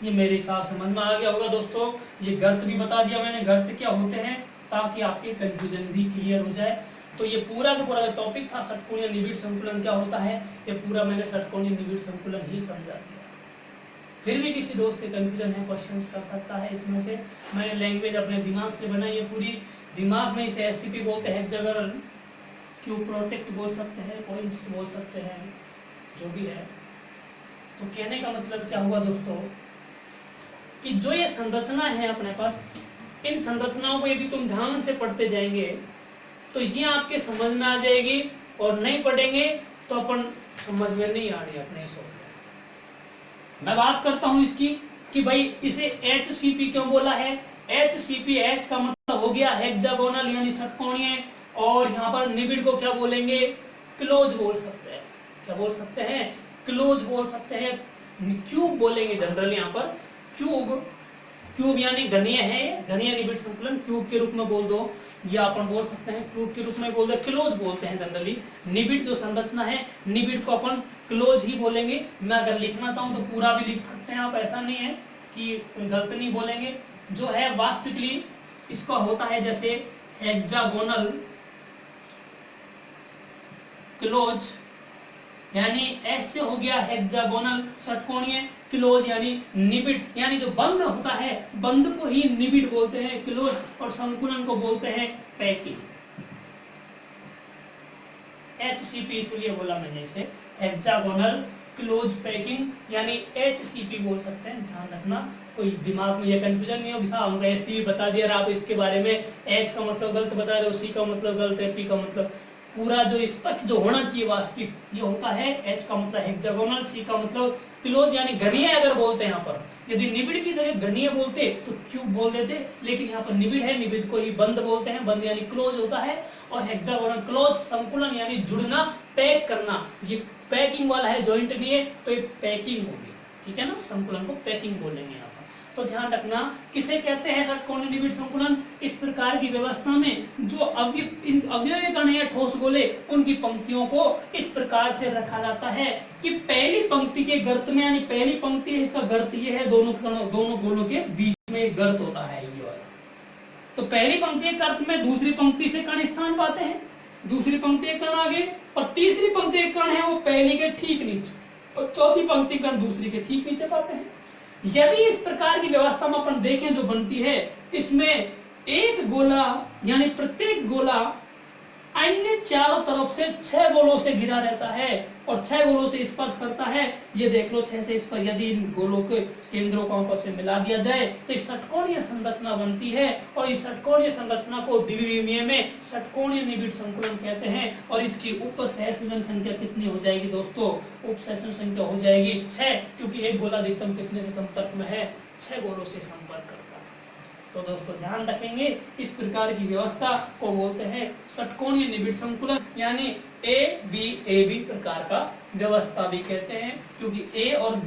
ये मेरे हिसाब समझ में आ गया होगा दोस्तों। ये गर्त भी बता दिया मैंने, गर्त क्या होते हैं, ताकि आपके कंफ्यूजन भी क्लियर हो जाए। तो ये पूरा का पूरा टॉपिक था षटकोणीय निबिड़ संकुलन क्या होता है, ये पूरा मैंने षटकोणीय निबिड़ संकुलन ही समझा दिया। फिर भी किसी दोस्त के कंफ्यूजन है, क्वेश्चंस कर सकता है इसमें से। मैंने लैंग्वेज अपने दिमाग से बनाई है पूरी, दिमाग में इसे एससीपी बोलते हैं, हेक्सागोनल क्यूब प्रोटेक्ट बोल सकते हैं, पॉइंट्स बोल सकते हैं, जो भी है। तो कहने का मतलब क्या हुआ दोस्तों कि जो ये संरचना है अपने पास, इन संरचनाओं को यदि तुम ध्यान से पढ़ते जाएंगे तो ये आपके समझ में आ जाएगी, और नहीं पढ़ेंगे तो अपन समझ में नहीं आ रही अपने इस। मैं बात करता हूं इसकी कि भाई इसे HCP क्यों बोला है। HCP, H का मतलब हो गया हेक्सागोनल यानी षटकोणीय, और यहाँ पर निबिड़ को क्या बोलेंगे, क्लोज बोल सकते हैं। क्या बोल सकते हैं, क्लोज बोल सकते हैं। क्यूब बोलेंगे जनरली यहाँ पर, क्यूब यानी घनीय है, घनीय निबिड़ संकुलन क्यूब के रूप में बोल दो, या अपन बोल सकते हैं क्यूब के रूप में बोल दो, क्लोज बोलते हैं जनरली। निबिड़ जो संरचना है, निबिड़ को अपन क्लोज ही बोलेंगे। मैं अगर लिखना चाहूँ तो पूरा भी लिख सकते हैं आप, ऐसा नहीं है कि गलत नहीं बोलेंगे। जो है वास्तविकली इसका होता है जैसे हेक्सागोनल क्लोज, यानी एस से हो गया हेक्सागोनल षटकोणीय, क्लोज यानी निबिड़, यानी जो बंद होता है, बंद को ही निबिड़ बोलते हैं क्लोज, और संकुलन को बोलते हैं पैकिंग। HCP इसलिए बोला मैंने इसे हेक्सागोनल क्लोज पैकिंग, यानी HCP बोल सकते हैं। ध्यान रखना, कोई दिमाग में ये कंफ्यूजन नहीं हो कि हमको SCP बता दिया, आप इसके बारे में H का मतलब गलत बता रहे हो, C का मतलब गलत है, P का मतलब पूरा जो स्पष्ट जो होना चाहिए वास्तविक ये होता है। H का मतलब हेक्सागोनल, C का मतलब क्लोज यानी घनीय अगर बोलते हैं यहाँ पर, यदि निबिड़ की जगह घनीय बोलते तो क्यूब बोल देते, लेकिन यहाँ पर निबिड़ है, निबिड़ को ही बंद बोलते हैं, बंद यानी क्लोज होता है। और हेक्सागोनल क्लोज संकुलन यानी जुड़ना, पैक करना, ये पैकिंग वाला है, जॉइंट नहीं है तो ये पैकिंग होगी, ठीक है ना, संकुलन को पैकिंग बोलेंगे यहाँ पर। तो ध्यान रखना किसे कहते हैं षटकोणीय निबिड़ संकुलन। इस प्रकार की व्यवस्था में जो अवयवी कण है ठोस गोले, उनकी पंक्तियों को इस प्रकार से रखा जाता है कि पहली पंक्ति के गर्त में, यानी पहली पंक्ति है इसका गर्त ये है, दोनों गोलों के बीच में गर्त होता है ये वाला। तो पहली पंक्ति के गर्त में दूसरी पंक्ति से कण स्थान पाते हैं, दूसरी पंक्ति के कण आगे, और तीसरी पंक्ति के कण है वो पहली के ठीक नीचे, और चौथी पंक्ति कण दूसरी के ठीक नीचे पाते हैं। यदि इस प्रकार की व्यवस्था में अपन देखें जो बनती है, इसमें एक गोला यानी प्रत्येक गोला अन्य चारों तरफ से 6 गोलों से घिरा रहता है, और 6 गोलों से स्पर्श करता है। ये देख लो 6 से इस पर, यदि इन गोलों के केंद्रों को आपस में मिला दिया जाए तो इस षटकोणीय संरचना बनती है, और इस षटकोणीय संरचना को द्विविमीय में षटकोणीय निबिड़ संकुलन कहते हैं। और इसकी उपसंयोजन संख्या कितनी हो जाएगी दोस्तों, उपसंयोजन संख्या हो जाएगी 6, क्योंकि एक गोला अधिकतम कितने से संपर्क में है, 6 गोलों से संपर्क करता है। तो दोस्तों ध्यान रखेंगे, इस प्रकार की व्यवस्था को बोलते हैं षटकोणीय निबिड़ संकुलन, यानी AB प्रकार का व्यवस्था भी कहते हैं, क्योंकि A और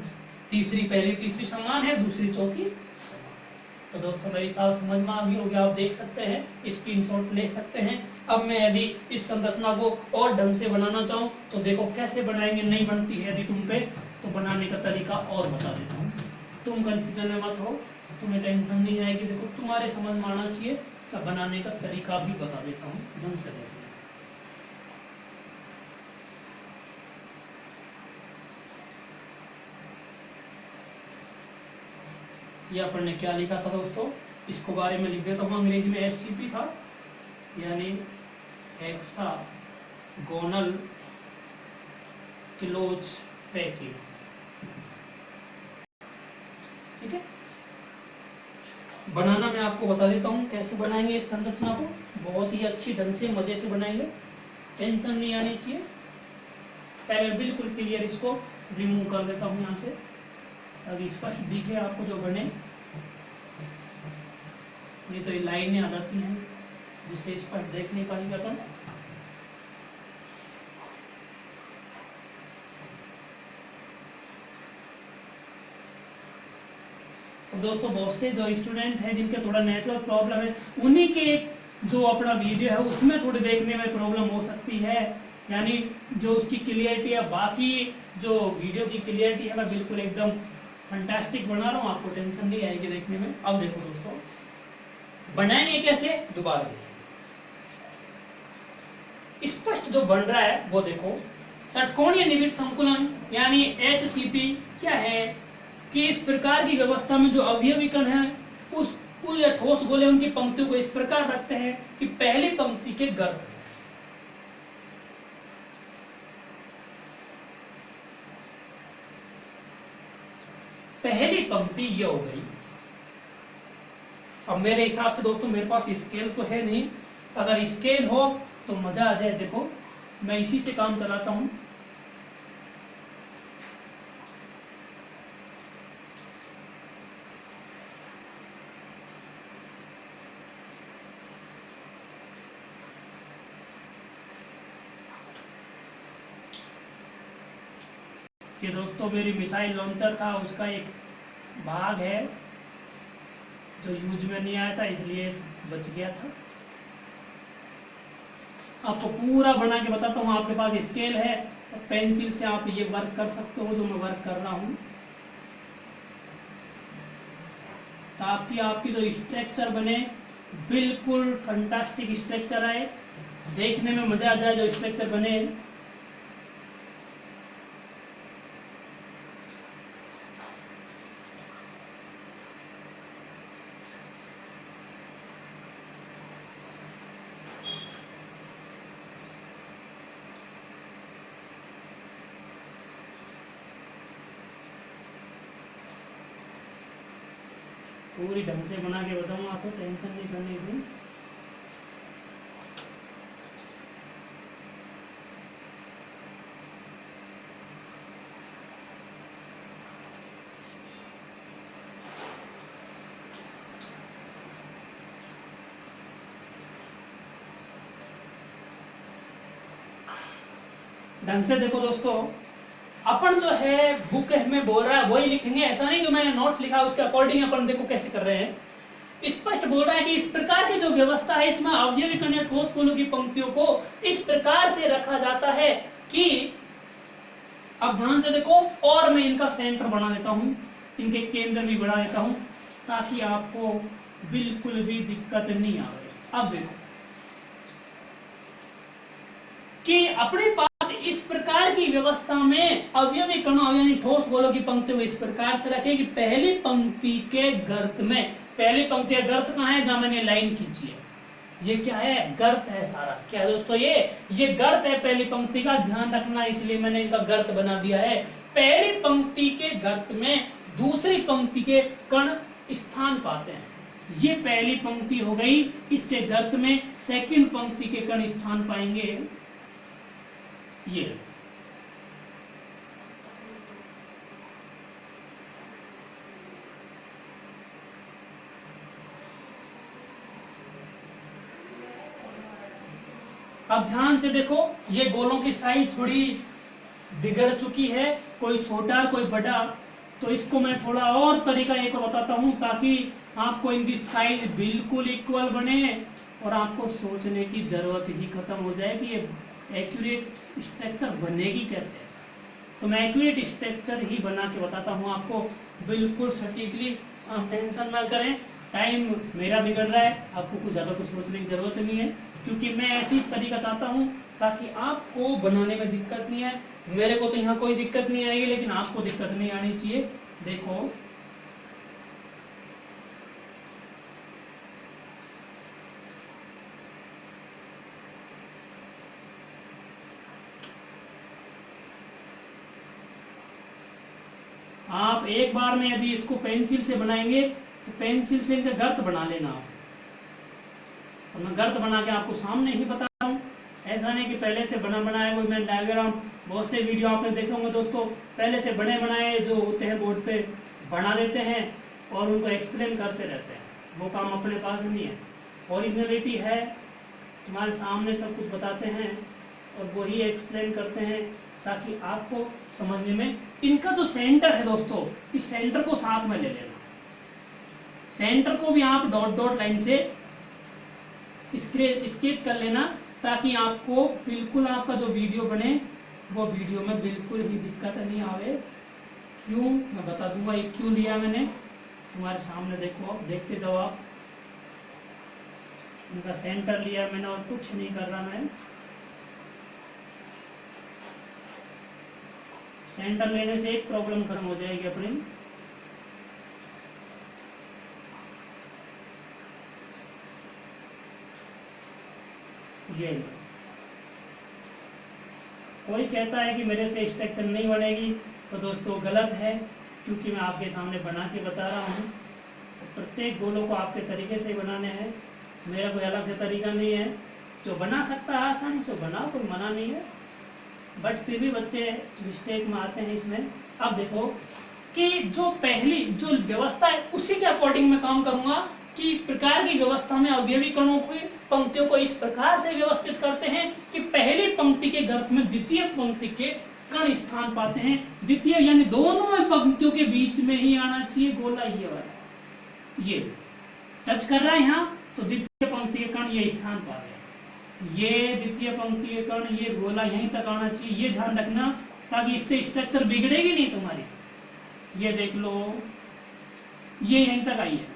पहली तीसरी समान है, दूसरी चौथी समान। तो दोस्तों मेरी साल समझ में आ गई होगी, आप देख सकते हैं, स्क्रीनशॉट ले सकते हैं। अब मैं यदि इस संरचना को और ढंग से बनाना चाहूँ तो देखो कैसे बनाएंगे, नहीं बनती है यदि तुम पे, तो बनाने का तरीका और बता देता हूँ। तुम कंफ्यूजन में मत हो, तुम्हें टेंशन नहीं आएगी। देखो तुम्हारे समझ में आना चाहिए, तब बनाने का तरीका भी बता देता हूँ ढंग से देखो। ये अपन ने क्या लिखा था दोस्तों, इसको बारे में लिख देता हूँ। अंग्रेजी में SCP था, यानी हेक्सागोनल क्लोज पैकेज। ठीक है, बनाना मैं आपको बता देता हूँ कैसे बनाएंगे इस संरचना को। बहुत ही अच्छी ढंग से मजे से बनाएंगे, टेंशन नहीं आनी चाहिए। पहले बिल्कुल क्लियर इसको रिमूव कर देता हूँ यहाँ से, ताकि स्पष्ट दिखे आपको जो बने। नहीं तो ये लाइनें आ जाती हैं जिससे स्पष्ट देख नहीं पाएंगे अपन। तो दोस्तों बहुत से जो स्टूडेंट हैं जिनके थोड़ा नेटवर्क प्रॉब्लम है, उन्हीं के जो अपना वीडियो है उसमें थोड़ी देखने में प्रॉब्लम हो सकती है, यानी जो उसकी क्लियरिटी है। बाकी जो वीडियो की क्लियरिटी है मैं बिल्कुल एकदम फैंटास्टिक बना रहा हूँ, आपको टेंशन नहीं आएगी देखने में। अब देखो दोस्तों बनाएंगे कैसे, दोबारा देखिए। स्पष्ट जो बन रहा है वो देखो। षटकोणीय निबिड़ संकुलन यानी HCP क्या है कि इस प्रकार की व्यवस्था में जो अवयवी कण है उस कुल या ठोस गोले उनकी पंक्तियों को इस प्रकार रखते हैं कि पहली पंक्ति के गर्त, पहली पंक्ति ये हो गई। अब मेरे हिसाब से दोस्तों मेरे पास स्केल तो है नहीं, अगर स्केल हो तो मजा आ जाए। देखो मैं इसी से काम चलाता हूं। ये दोस्तों मेरी मिसाइल लॉन्चर था, उसका एक भाग है जो यूज में नहीं आया था, इसलिए बच गया था। आपको पूरा बना के बताता हूँ। आपके पास स्केल है तो पेंसिल से आप ये वर्क कर सकते हो जो मैं वर्क कर रहा हूँ, ताकि आपकी जो स्ट्रक्चर बने बिल्कुल फंटास्टिक स्ट्रक्चर आए, देखने में मजा आ जाए जो स्ट्रक्चर बने। पूरी ढंग से बना के बताऊंगा आपको, टेंशन नहीं करनी थी। ढंग से देखो दोस्तों, अपन जो है बुक में बोल रहा है वही लिखेंगे, ऐसा नहीं कि मैंने नोट्स लिखा उसके अकॉर्डिंग अपन देखो कैसे कर रहे हैं। स्पष्ट बोल रहा है कि इस प्रकार की जो व्यवस्था है इसमें अवयवी कण या ठोस गोलों की पंक्तियों को इस प्रकार से रखा जाता है कि, अब ध्यान से देखो, और मैं इनका सेंटर बना देता हूं, इनके केंद्र भी बढ़ा देता हूं ताकि आपको बिल्कुल भी दिक्कत नहीं आए। अब देखो कि अपने पास इस प्रकार की व्यवस्था में अवयवी कणों यानी ठोस गोलों की पंक्ति को इस प्रकार से रखें कि पहली पंक्ति के गर्त में, पहली पंक्ति का गर्त कहाँ है, जहां मैंने लाइन खींची है, ये क्या है, गर्त है सारा। क्या है दोस्तों, ये गर्त है पहली पंक्ति का, ध्यान रखना, इसलिए मैंने इनका गर्त बना दिया है। पहली पंक्ति के गर्त में दूसरी पंक्ति के कण स्थान पाते हैं। ये पहली पंक्ति हो गई, इसके गर्त में सेकंड पंक्ति के कण स्थान पाएंगे। ये अब ध्यान से देखो, ये गोलों की साइज थोड़ी बिगड़ चुकी है, कोई छोटा कोई बड़ा, तो इसको मैं थोड़ा और तरीका एक बताता हूं ताकि आपको इनकी साइज बिल्कुल इक्वल बने और आपको सोचने की जरूरत ही खत्म हो जाए कि ये एक्यूरेट स्ट्रक्चर बनेगी कैसे। तो मैं एक्यूरेट स्ट्रक्चर ही बना के बताता हूँ आपको। बिल्कुल सटीकली। आप टेंशन ना करें, टाइम मेरा बिगड़ रहा है, आपको कुछ ज़्यादा कुछ सोचने की ज़रूरत नहीं है, क्योंकि मैं ऐसी तरीका चाहता हूँ ताकि आपको बनाने में दिक्कत नहीं आए। मेरे को तो यहाँ कोई दिक्कत नहीं आएगी, लेकिन आपको दिक्कत नहीं आनी चाहिए। देखो आप एक बार में यदि इसको पेंसिल से बनाएंगे तो पेंसिल से इनका गर्त बना लेना आप। और मैं गर्त बना के आपको सामने ही बता रहा हूँ, ऐसा नहीं कि पहले से बना बनाया कोई मैं डायग्राम। बहुत से वीडियो आपने देखे होंगे दोस्तों, पहले से बने बनाए जो होते हैं बोर्ड पे बना देते हैं और उनको एक्सप्लेन करते रहते हैं। वो काम अपने पास नहीं है। ओरिजिनलिटी है, तुम्हारे सामने सब कुछ बताते हैं और वही एक्सप्लेन करते हैं ताकि आपको समझने में। इनका जो सेंटर है दोस्तों, इस सेंटर को साथ में ले लेना। सेंटर को भी आप डॉट डॉट लाइन से स्केच कर लेना ताकि आपको बिल्कुल आपका जो वीडियो बने वो वीडियो में बिल्कुल ही दिक्कत नहीं आवे। क्यों, मैं बता दूंगा ये क्यों लिया मैंने। तुम्हारे सामने देखो, आप देखते जाओ। आप इनका सेंटर लिया मैंने और कुछ नहीं कर रहा मैं। सेंटर लेने से एक प्रॉब्लम खत्म हो जाएगी अपनी। ये कोई कहता है कि मेरे से स्ट्रक्चर नहीं बनेगी, तो दोस्तों गलत है, क्योंकि मैं आपके सामने बना के बता रहा हूँ। प्रत्येक गोलों को आपके तरीके से बनाने हैं, मेरा कोई अलग से तरीका नहीं है। जो बना सकता है आसानी से बनाओ, कोई मना नहीं है, बट फिर भी बच्चे मिस्टेक में आते हैं इसमें। अब देखो कि जो पहली जो व्यवस्था है उसी के अकॉर्डिंग मैं काम करूंगा कि इस प्रकार की व्यवस्था में अवयवी कणों की पंक्तियों को इस प्रकार से व्यवस्थित करते हैं कि पहली पंक्ति के गर्त में द्वितीय पंक्ति के कण स्थान पाते हैं। द्वितीय यानी दोनों पंक्तियों के बीच में ही आना चाहिए गोला, ये वाला ये टच कर रहा है यहाँ, तो द्वितीय पंक्ति के कण ये स्थान पा रहे हैं। ये द्वितीय पंक्ति के कण ये गोला यहीं तक आना चाहिए, ये ध्यान रखना ताकि इससे स्ट्रक्चर बिगड़ेगी नहीं तुम्हारी। ये देख लो, ये यहीं तक आई है।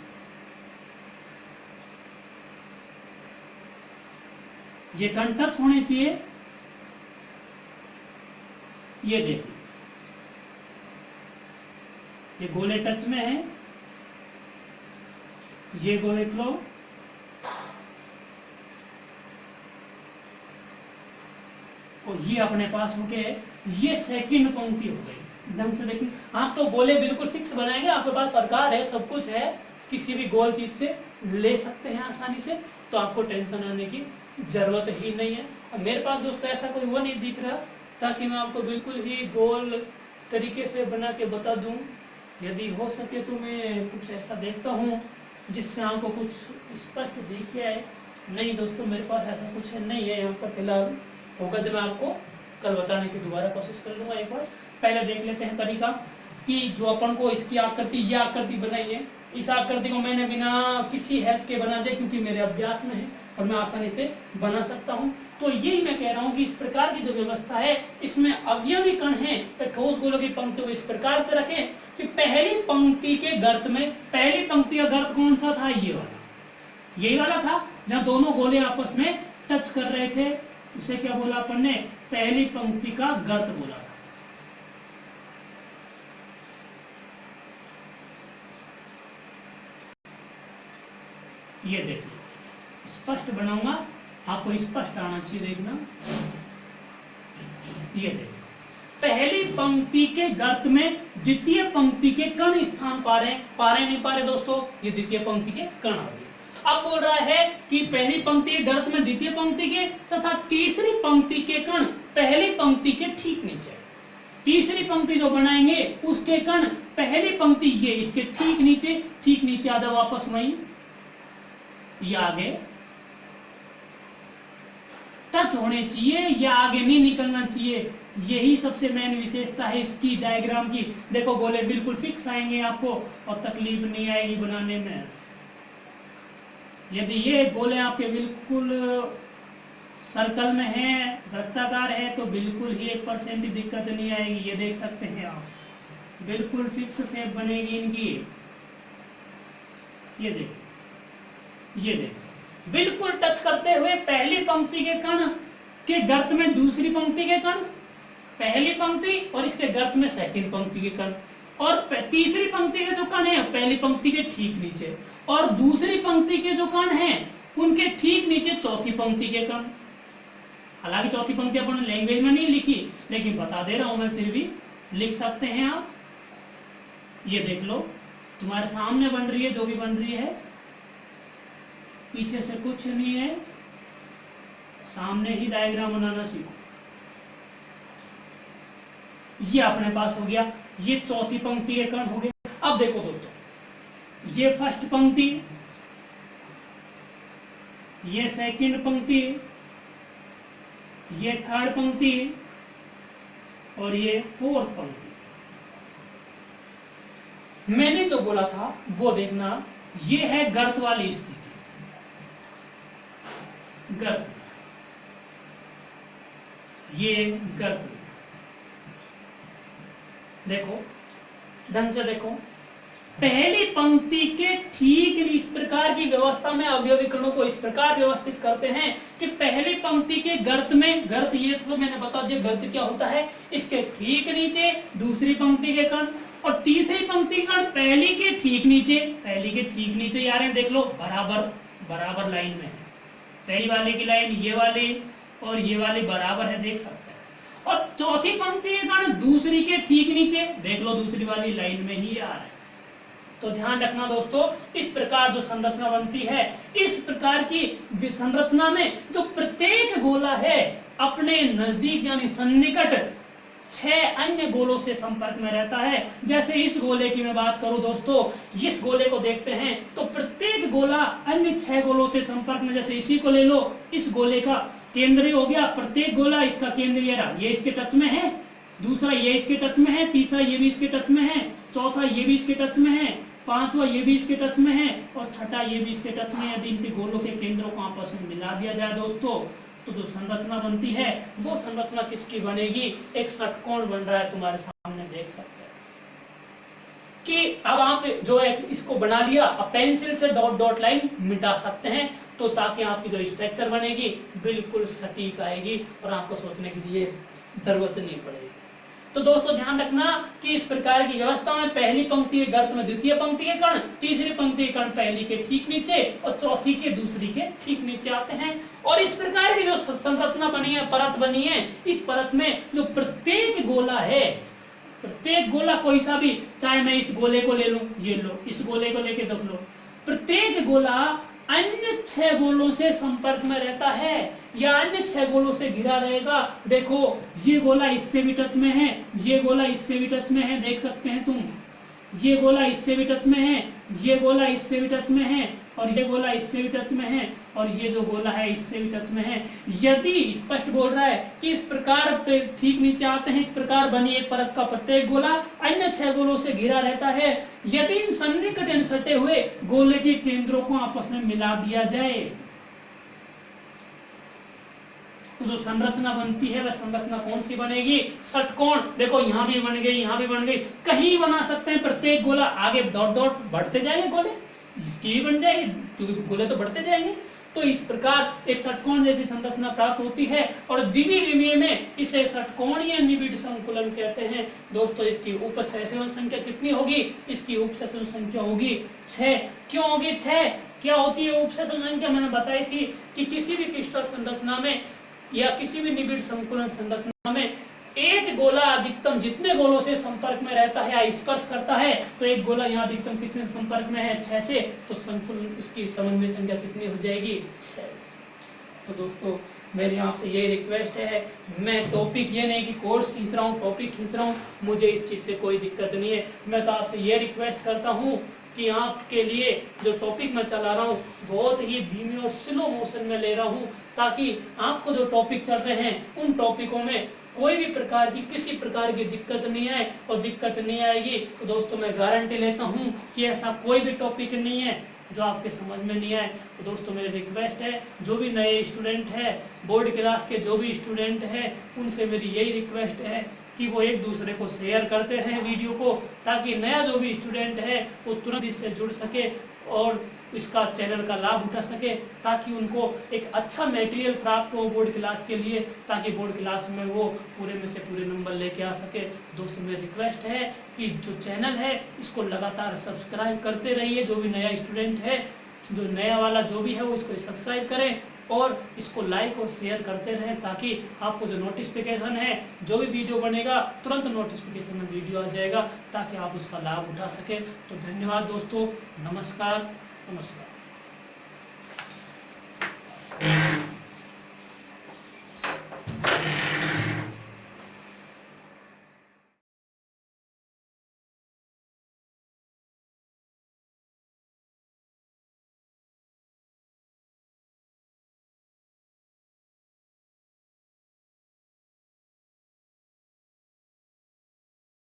ये कण टच होने चाहिए, ये देखो ये गोले टच में है, ये गोले लो, और ये अपने पास होके ये सेकंड पंक्ति हो गई। ढंग से देखिए, आप तो गोले बिल्कुल फिक्स बनाएंगे, आपके पास प्रकार है, सब कुछ है, किसी भी गोल चीज से ले सकते हैं आसानी से, तो आपको टेंशन आने की जरूरत ही नहीं है। अब मेरे पास दोस्तों ऐसा कोई वो नहीं दिख रहा ताकि मैं आपको बिल्कुल ही गोल तरीके से बना के बता दूं। यदि हो सके तो मैं कुछ ऐसा देखता हूं जिससे आपको कुछ स्पष्ट दिखे आए। नहीं दोस्तों, मेरे पास ऐसा कुछ नहीं है यहाँ पर फिलहाल। होगा जब मैं आपको कल बताने की दोबारा कोशिश कर लूँगा। एक बार पहले देख लेते हैं तरीका कि जो अपन को इसकी आकृति, यह आकृति बनाई है, इस आकृति को मैंने बिना किसी हेल्प के बना दिया क्योंकि मेरे अभ्यास में है और मैं आसानी से बना सकता हूं। तो यही मैं कह रहा हूं कि इस प्रकार की जो व्यवस्था है इसमें अवयवी कण है, ठोस गोलों की पंक्ति को इस प्रकार से रखें कि पहली पंक्ति के गर्त में, पहली पंक्ति का गर्त कौन सा था, ये वाला, यही वाला था जहां दोनों गोले आपस में टच कर रहे थे, उसे क्या बोला अपन ने, पहली पंक्ति का गर्त बोला था। ये देखिए स्पष्ट बनाऊंगा, आपको स्पष्ट आना चाहिए, देखना। ये देखिए पहली पंक्ति के गर्त में द्वितीय पंक्ति के कण स्थान पा रहे नहीं पा रहे दोस्तों, ये द्वितीय पंक्ति के कण आ गए। अब बोल रहा है कि पहली पंक्ति के गर्त में द्वितीय पंक्ति के तथा तीसरी पंक्ति के कण पहली पंक्ति के ठीक नीचे। तीसरी पंक्ति जो बनाएंगे उसके कण पहली पंक्ति ये इसके ठीक नीचे आधा वापस वहीं ये आगे टच होने चाहिए या आगे नहीं निकलना चाहिए। यही सबसे मेन विशेषता है इसकी डायग्राम की। देखो गोले बिल्कुल फिक्स आएंगे आपको और तकलीफ नहीं आएगी बनाने में। यदि ये गोले आपके बिल्कुल सर्कल में है, वृत्ताकार है, तो बिल्कुल ही 1% दिक्कत नहीं आएगी। ये देख सकते हैं आप, बिल्कुल फिक्स शेप बनेगी इनकी। ये देखो, ये देखो, बिल्कुल टच करते हुए पहली पंक्ति के कण के गर्त में दूसरी पंक्ति के कण, पहली पंक्ति और इसके गर्त में सेकंड पंक्ति के कण, और तीसरी पंक्ति के जो कण है पहली पंक्ति के ठीक नीचे, और दूसरी पंक्ति के जो कण हैं उनके ठीक नीचे चौथी पंक्ति के कण। हालांकि चौथी पंक्ति अपन लैंग्वेज में नहीं लिखी, लेकिन बता दे रहा हूं मैं, फिर भी लिख सकते हैं आप। ये देख लो, तुम्हारे सामने बन रही है, जो भी बन रही है, पीछे से कुछ नहीं है, सामने ही डायग्राम बनाना सीखो। ये अपने पास हो गया, ये चौथी पंक्ति के कण हो गए। अब देखो दोस्तों, ये फर्स्ट पंक्ति, ये सेकंड पंक्ति, ये थर्ड पंक्ति और ये फोर्थ पंक्ति। मैंने जो बोला था वो देखना, ये है गर्त वाली स्थिति, गर्त, ये गर्त। देखो ढंग से देखो, पहली पंक्ति के ठीक इस प्रकार की व्यवस्था में अवयवी कणों को इस प्रकार व्यवस्थित करते हैं कि पहली पंक्ति के गर्त में, गर्त ये तो मैंने बता दिया गर्त क्या होता है, इसके ठीक नीचे दूसरी पंक्ति के कण, और तीसरी पंक्ति कण पहली के ठीक नीचे, पहली के ठीक नीचे यार हैं, देख लो बराबर बराबर लाइन में है, पहली वाले की लाइन ये वाली और ये वाली बराबर है, देख सकते हैं। और चौथी पंक्ति के कण दूसरी के ठीक नीचे, देख लो दूसरी वाली लाइन में ही आ रहा है। तो ध्यान रखना दोस्तों, इस प्रकार जो संरचना बनती है, इस प्रकार की संरचना में जो प्रत्येक गोला है अपने नजदीक यानी सन्निकट 6 अन्य गोलों से संपर्क में रहता है। जैसे इस गोले की मैं बात करूं दोस्तों, इस गोले को देखते हैं तो प्रत्येक गोला अन्य 6 गोलों से संपर्क में, जैसे इसी को ले लो, इस गोले का केंद्रीय हो गया, प्रत्येक गोला इसका केंद्रीय रहा, ये इसके टच में है, दूसरा ये इसके टच में है, तीसरा ये भी इसके टच में है, चौथा ये भी इसके टच में है, पांचवा ये भी इसके टच में है, और छठा ये भी इसके टच में है। यदि इनके गोलों के केंद्रों को आपस में मिला दिया जाए दोस्तों, तो जो संरचना बनती है वो संरचना किसकी बनेगी, एक षटकोण बन रहा है, तुम्हारे सामने देख सकते हैं कि अब आप जो है इसको बना लिया, अब पेंसिल से डॉट डॉट लाइन मिटा सकते हैं, तो ताकि आपकी जो स्ट्रक्चर बनेगी बिल्कुल सटीक आएगी और आपको सोचने के लिए जरूरत नहीं पड़ेगी। तो दोस्तों ध्यान रखना कि इस प्रकार की व्यवस्था में पहली पंक्ति के गर्त में द्वितीय पंक्ति के कण, तीसरी पंक्ति के कण पहली के ठीक नीचे और चौथी के दूसरी के ठीक नीचे आते हैं। और इस प्रकार की जो संरचना बनी है, परत बनी है, इस परत में जो प्रत्येक गोला है, प्रत्येक गोला कोई सा भी, चाहे मैं इस गोले को ले लूं, ये लो, इस गोले को लेके देख लो, प्रत्येक गोला अन्य 6 गोलों से संपर्क में रहता है या अन्य 6 गोलों से घिरा रहेगा। देखो ये गोला इससे भी टच में है, ये गोला इससे भी टच में है, देख सकते हैं तुम, ये गोला इससे भी टच में है, ये गोला इससे भी टच में है, और ये गोला इससे भी टच में है, और ये जो गोला है इससे भी टच में है। यदि स्पष्ट बोल रहा है कि इस प्रकार पे ठीक नीचे आते हैं, इस प्रकार बनी एक परत का प्रत्येक गोला अन्य 6 गोलों से घिरा रहता है। यदि इन सन्निकट सटे हुए गोले के केंद्रों को आपस में मिला दिया जाए, तो जो संरचना बनती है वह संरचना कौन सी बनेगी, षटकोण। देखो यहाँ भी बन गई, यहाँ भी बन गई, कहीं बना सकते हैं, प्रत्येक गोला आगे डॉट डॉट बढ़ते जाएंगे, गोले इसकी भी बन जाएगी क्योंकि गोले तो बढ़ते जाएंगे। तो इस प्रकार एक षटकोण जैसी संरचना प्राप्त होती है और द्विविमीय में इसे षटकोणीय निबिड़ संकुलन कहते हैं। दोस्तों इसकी उपसैसवन संख्या कितनी होगी, इसकी उपसैसवन संख्या होगी 6। क्यों होगी 6? क्या होती है उपसैसवन संख्या? मैंने बताई थी कि किसी भी क्रिस्टल संरचना में या किसी भी निबिड़ संकुलन संरचना में एक गोला अधिकतम जितने गोलों से संपर्क में रहता है या स्पर्श करता है, तो एक गोला यहाँ अधिकतम कितने संपर्क में है, 6 से, तो संकुलन इसकी समन्वय संख्या कितनी हो जाएगी, 6। तो दोस्तों मेरी आपसे ये रिक्वेस्ट है, मैं टॉपिक ये नहीं कि कोर्स खींच रहा हूँ, टॉपिक खींच रहा हूँ, मुझे इस चीज़ से कोई दिक्कत नहीं है। मैं तो आपसे ये रिक्वेस्ट करता हूँ कि आपके लिए जो टॉपिक मैं चला रहा हूँ बहुत ही धीमे और स्लो मोशन में ले रहा हूँ, ताकि आपको जो टॉपिक चल रहे हैं उन टॉपिकों में कोई भी प्रकार की किसी प्रकार की दिक्कत नहीं आए, और दिक्कत नहीं आएगी तो दोस्तों मैं गारंटी लेता हूँ कि ऐसा कोई भी टॉपिक नहीं है जो आपके समझ में नहीं आए। तो दोस्तों मेरी रिक्वेस्ट है, जो भी नए स्टूडेंट है, बोर्ड क्लास के जो भी स्टूडेंट हैं, उनसे मेरी यही रिक्वेस्ट है कि वो एक दूसरे को शेयर करते रहें वीडियो को, ताकि नया जो भी स्टूडेंट है वो तुरंत इससे जुड़ सके और इसका चैनल का लाभ उठा सके, ताकि उनको एक अच्छा मटेरियल प्राप्त हो बोर्ड क्लास के लिए, ताकि बोर्ड क्लास में वो पूरे में से पूरे नंबर लेके आ सके। दोस्तों मेरी रिक्वेस्ट है कि जो चैनल है इसको लगातार सब्सक्राइब करते रहिए। जो भी नया स्टूडेंट है, जो नया वाला जो भी है वो इसको सब्सक्राइब करें और इसको लाइक और शेयर करते रहें, ताकि आपको जो नोटिफिकेशन है, जो भी वीडियो बनेगा तुरंत नोटिफिकेशन में वीडियो आ जाएगा, ताकि आप उसका लाभ उठा सकें। तो धन्यवाद दोस्तों, नमस्कार।